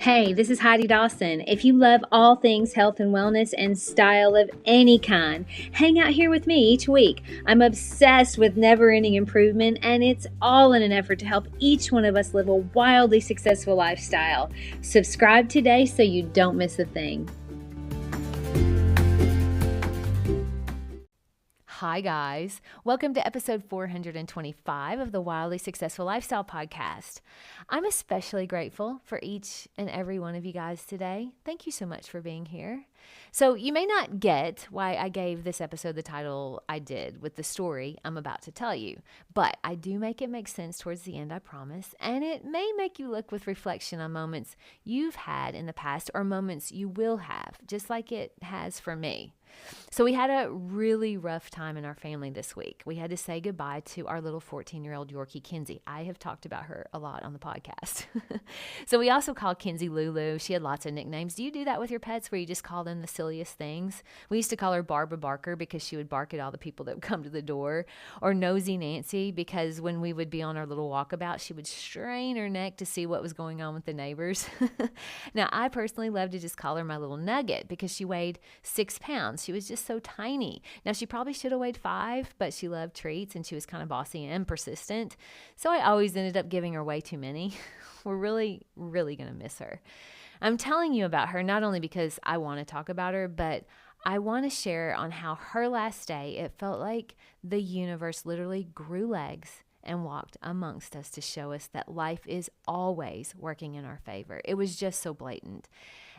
Hey, this is Heidi Dawson. If you love all things health and wellness and style of any kind, hang out here with me each week. I'm obsessed with never-ending improvement, and it's all in an effort to help each one of us live a wildly successful lifestyle. Subscribe today so you don't miss a thing. Hi, guys. Welcome to episode 425 of the Wildly Successful Lifestyle Podcast. I'm especially grateful for each and every one of you guys today. Thank you so much for being here. So, you may not get why I gave this episode the title I did with the story I'm about to tell you, but I do make it make sense towards the end, I promise, and it may make you look with reflection on moments you've had in the past or moments you will have, just like it has for me. So we had a really rough time in our family this week. We had to say goodbye to our little 14-year-old Yorkie, Kinsey. I have talked about her a lot on the podcast. So we also called Kinsey Lulu. She had lots of nicknames. Do you do that with your pets where you just call them the silliest things? We used to call her Barbara Barker because she would bark at all the people that would come to the door, or Nosy Nancy because when we would be on our little walkabout, she would strain her neck to see what was going on with the neighbors. Now, I personally love to just call her my little nugget because she weighed 6 pounds. She was just so tiny. Now, she probably should have weighed 5, but she loved treats and she was kind of bossy and persistent. So I always ended up giving her way too many. We're really, really going to miss her. I'm telling you about her not only because I want to talk about her, but I want to share on how her last day, it felt like the universe literally grew legs and walked amongst us to show us that life is always working in our favor. It was just so blatant.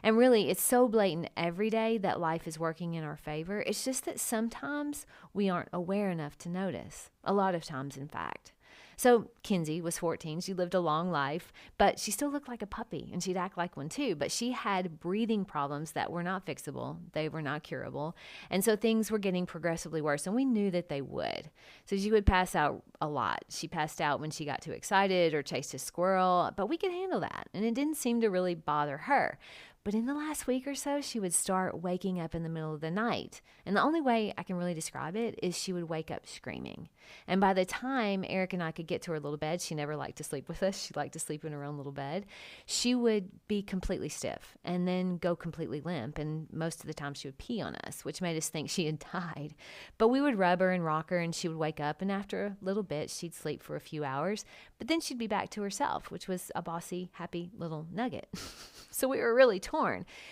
And really, it's so blatant every day that life is working in our favor. It's just that sometimes we aren't aware enough to notice. A lot of times, in fact. So Kinsey was 14. She lived a long life, but she still looked like a puppy, and she'd act like one too. But she had breathing problems that were not fixable. They were not curable. And so things were getting progressively worse, and we knew that they would. So she would pass out a lot. She passed out when she got too excited or chased a squirrel, but we could handle that, and it didn't seem to really bother her. But in the last week or so, she would start waking up in the middle of the night. And the only way I can really describe it is she would wake up screaming. And by the time Eric and I could get to her little bed, she never liked to sleep with us. She liked to sleep in her own little bed. She would be completely stiff and then go completely limp. And most of the time she would pee on us, which made us think she had died. But we would rub her and rock her and she would wake up. And after a little bit, she'd sleep for a few hours. But then she'd be back to herself, which was a bossy, happy little nugget. So we were really torn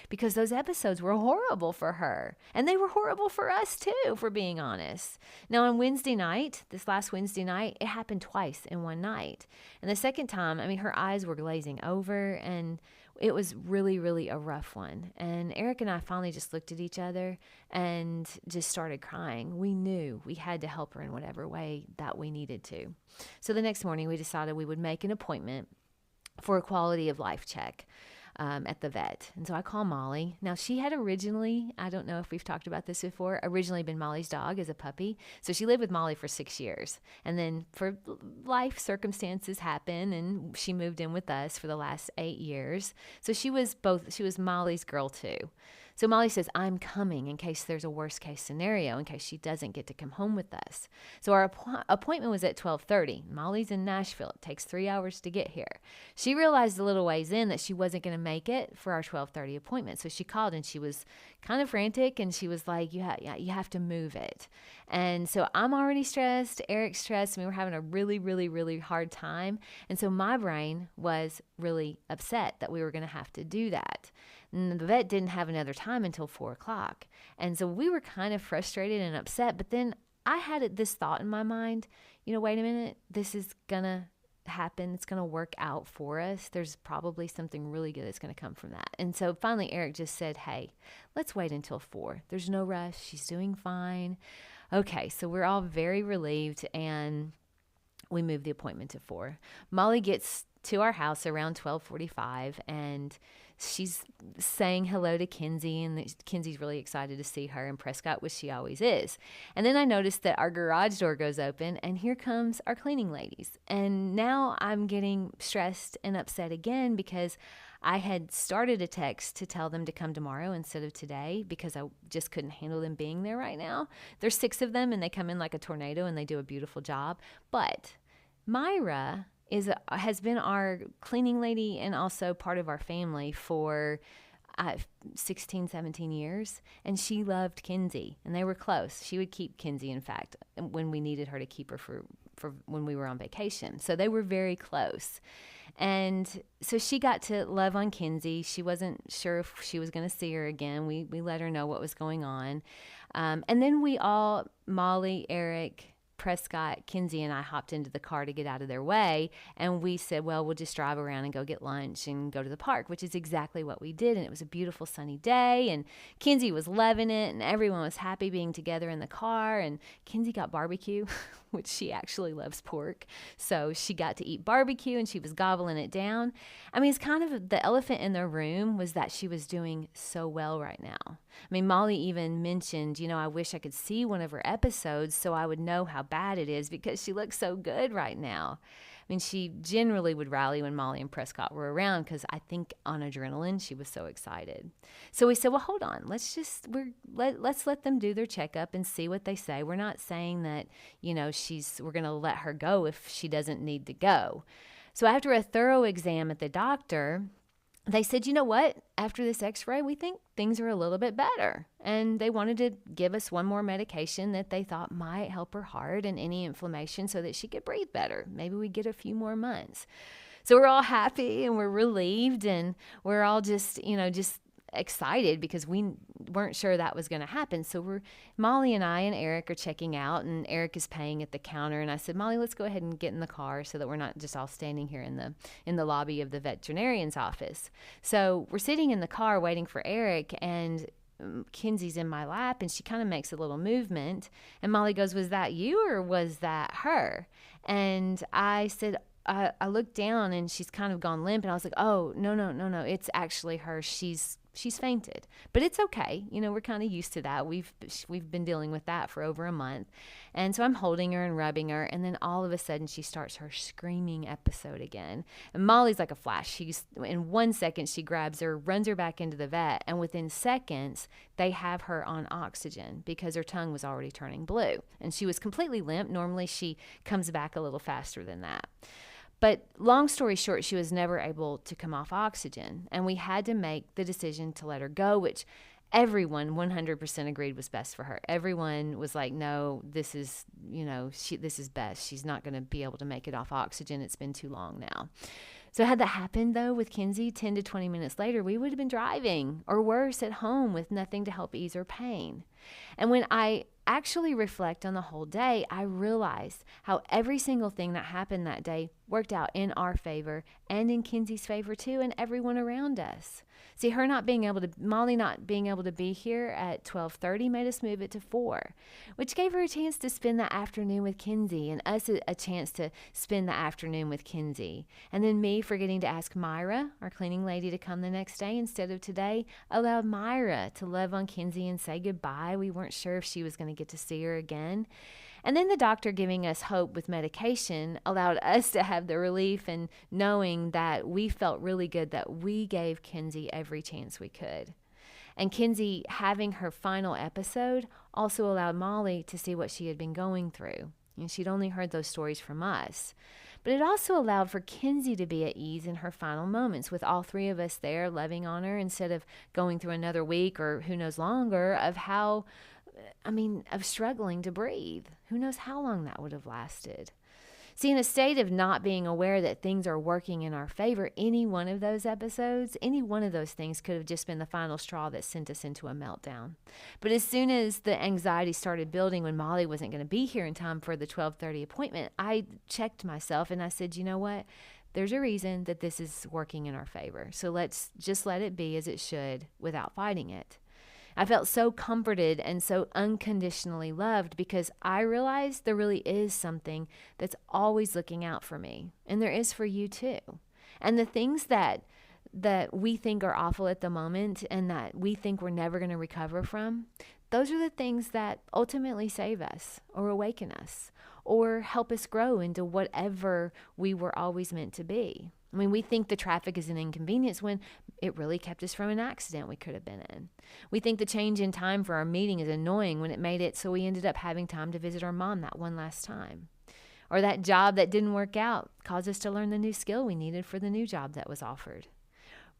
because those episodes were horrible for her. And they were horrible for us too, for being honest. Now on Wednesday night, this last Wednesday night, it happened twice in one night. And the second time, her eyes were glazing over and it was really, really a rough one. And Eric and I finally just looked at each other and just started crying. We knew we had to help her in whatever way that we needed to. So the next morning we decided we would make an appointment for a quality of life check. At the vet. And so I call Molly. Now, she had originally, I don't know if we've talked about this before, originally been Molly's dog as a puppy. So she lived with Molly for 6 years. And then for life circumstances happen and she moved in with us for the last 8 years. So she was Molly's girl too. So Molly says, I'm coming in case there's a worst case scenario, in case she doesn't get to come home with us. So our appointment was at 12:30. Molly's in Nashville. It takes 3 hours to get here. She realized a little ways in that she wasn't going to make it for our 12:30 appointment. So she called and she was kind of frantic and she was like, you have to move it. And so I'm already stressed. Eric's stressed. We were having a really, really, really hard time. And so my brain was really upset that we were going to have to do that. And the vet didn't have another time until 4 o'clock. And so we were kind of frustrated and upset. But then I had this thought in my mind, wait a minute, this is going to happen. It's going to work out for us. There's probably something really good that's going to come from that. And so finally, Eric just said, hey, let's wait until 4. There's no rush. She's doing fine. Okay, so we're all very relieved and we moved the appointment to 4. Molly gets to our house around 12:45 and she's saying hello to Kinsey, and Kinsey's really excited to see her in Prescott, which she always is. And then I noticed that our garage door goes open, and here comes our cleaning ladies. And now I'm getting stressed and upset again because I had started a text to tell them to come tomorrow instead of today because I just couldn't handle them being there right now. There's 6 of them, and they come in like a tornado, and they do a beautiful job. But Myra has been our cleaning lady and also part of our family for 16, 17 years. And she loved Kinsey, and they were close. She would keep Kinsey, in fact, when we needed her to keep her for when we were on vacation. So they were very close. And so she got to love on Kinsey. She wasn't sure if she was going to see her again. We let her know what was going on. And then we all, Molly, Eric, Prescott, Kinsey, and I hopped into the car to get out of their way. And we said, well, we'll just drive around and go get lunch and go to the park, which is exactly what we did. And it was a beautiful sunny day. And Kinsey was loving it. And everyone was happy being together in the car. And Kinsey got barbecue, which she actually loves pork. So she got to eat barbecue and she was gobbling it down. I mean, it's kind of the elephant in the room was that she was doing so well right now. I mean, Molly even mentioned, I wish I could see one of her episodes so I would know how bad it is because she looks so good right now. I mean, she generally would rally when Molly and Prescott were around because I think on adrenaline, she was so excited. So we said, well, hold on. Let's let them do their checkup and see what they say. We're not saying that, we're going to let her go if she doesn't need to go. So after a thorough exam at the doctor, they said, you know what? After this x-ray, we think things are a little bit better. And they wanted to give us one more medication that they thought might help her heart and any inflammation so that she could breathe better. Maybe we get a few more months. So we're all happy and we're relieved and we're all just excited because we weren't sure that was going to happen. So Molly and I and Eric are checking out, and Eric is paying at the counter. And I said, Molly, let's go ahead and get in the car so that we're not just all standing here in the lobby of the veterinarian's office. So we're sitting in the car waiting for Eric, and Kinsey's in my lap, and she kind of makes a little movement. And Molly goes, was that you or was that her? And I said, I looked down and she's kind of gone limp, and I was like, oh, no, it's actually her. She's fainted, but it's okay. We're kind of used to that. We've been dealing with that for over a month. And so I'm holding her and rubbing her. And then all of a sudden she starts her screaming episode again. And Molly's like a flash. In 1 second, she grabs her, runs her back into the vet. And within seconds, they have her on oxygen because her tongue was already turning blue. And she was completely limp. Normally she comes back a little faster than that. But long story short, she was never able to come off oxygen. And we had to make the decision to let her go, which everyone 100% agreed was best for her. Everyone was like, no, this is best. She's not going to be able to make it off oxygen. It's been too long now. So had that happened, though, with Kinsey 10 to 20 minutes later, we would have been driving or worse at home with nothing to help ease her pain. And when I actually reflect on the whole day, I realized how every single thing that happened that day worked out in our favor and in Kinsey's favor too, and everyone around us. See, Molly not being able to be here at 12:30 made us move it to 4, which gave her a chance to spend the afternoon with Kinsey and us a chance to spend the afternoon with Kinsey. And then me forgetting to ask Myra, our cleaning lady, to come the next day instead of today allowed Myra to love on Kinsey and say goodbye. We weren't sure if she was going to get to see her again. And then the doctor giving us hope with medication allowed us to have the relief and knowing that we felt really good that we gave Kinsey every chance we could. And Kinsey having her final episode also allowed Molly to see what she had been going through. And she'd only heard those stories from us. But it also allowed for Kinsey to be at ease in her final moments with all three of us there loving on her instead of going through another week or who knows longer of struggling to breathe. Who knows how long that would have lasted. See, in a state of not being aware that things are working in our favor, any one of those episodes, any one of those things could have just been the final straw that sent us into a meltdown. But as soon as the anxiety started building when Molly wasn't going to be here in time for the 12:30 appointment, I checked myself and I said, you know what? There's a reason that this is working in our favor. So let's just let it be as it should without fighting it. I felt so comforted and so unconditionally loved because I realized there really is something that's always looking out for me. And there is for you too. And the things that we think are awful at the moment and that we think we're never going to recover from, those are the things that ultimately save us or awaken us or help us grow into whatever we were always meant to be. I mean, we think the traffic is an inconvenience when it really kept us from an accident we could have been in. We think the change in time for our meeting is annoying when it made it so we ended up having time to visit our mom that one last time. Or that job that didn't work out caused us to learn the new skill we needed for the new job that was offered.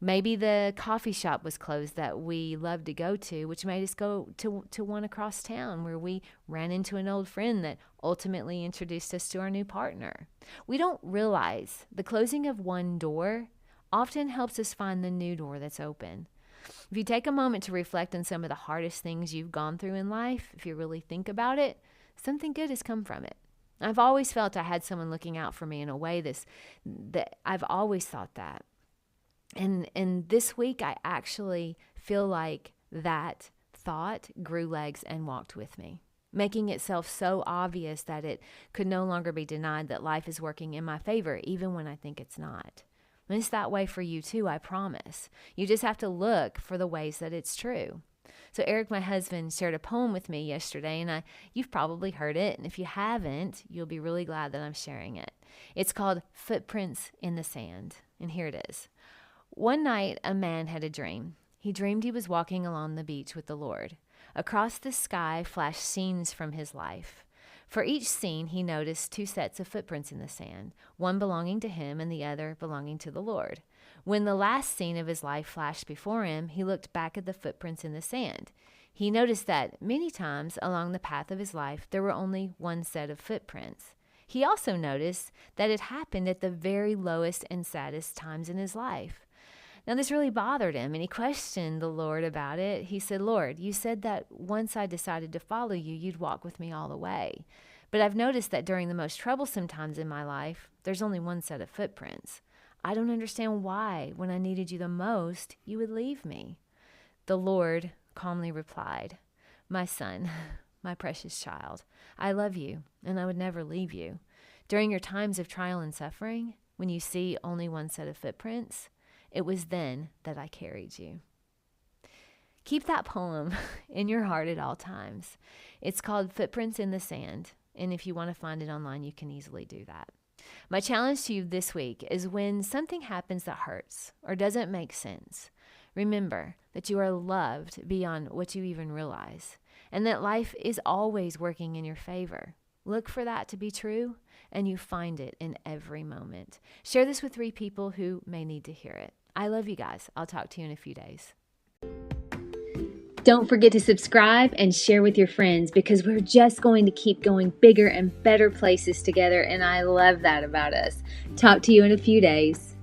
Maybe the coffee shop was closed that we loved to go to, which made us go to one across town where we ran into an old friend that ultimately introduced us to our new partner. We don't realize the closing of one door often helps us find the new door that's open. If you take a moment to reflect on some of the hardest things you've gone through in life, if you really think about it, something good has come from it. I've always felt I had someone looking out for me in a way that I've always thought that. And this week, I actually feel like that thought grew legs and walked with me, making itself so obvious that it could no longer be denied that life is working in my favor, even when I think it's not. And it's that way for you too, I promise. You just have to look for the ways that it's true. So Eric, my husband, shared a poem with me yesterday, and you've probably heard it. And if you haven't, you'll be really glad that I'm sharing it. It's called Footprints in the Sand. And here it is. One night, a man had a dream. He dreamed he was walking along the beach with the Lord. Across the sky flashed scenes from his life. For each scene, he noticed two sets of footprints in the sand, one belonging to him and the other belonging to the Lord. When the last scene of his life flashed before him, he looked back at the footprints in the sand. He noticed that many times along the path of his life, there were only one set of footprints. He also noticed that it happened at the very lowest and saddest times in his life. Now, this really bothered him, and he questioned the Lord about it. He said, Lord, you said that once I decided to follow you, you'd walk with me all the way. But I've noticed that during the most troublesome times in my life, there's only one set of footprints. I don't understand why, when I needed you the most, you would leave me. The Lord calmly replied, my son, my precious child, I love you, and I would never leave you. During your times of trial and suffering, when you see only one set of footprints, it was then that I carried you. Keep that poem in your heart at all times. It's called Footprints in the Sand, and if you want to find it online, you can easily do that. My challenge to you this week is when something happens that hurts or doesn't make sense, remember that you are loved beyond what you even realize, and that life is always working in your favor. Look for that to be true, and you find it in every moment. Share this with 3 people who may need to hear it. I love you guys. I'll talk to you in a few days. Don't forget to subscribe and share with your friends, because we're just going to keep going bigger and better places together, and I love that about us. Talk to you in a few days.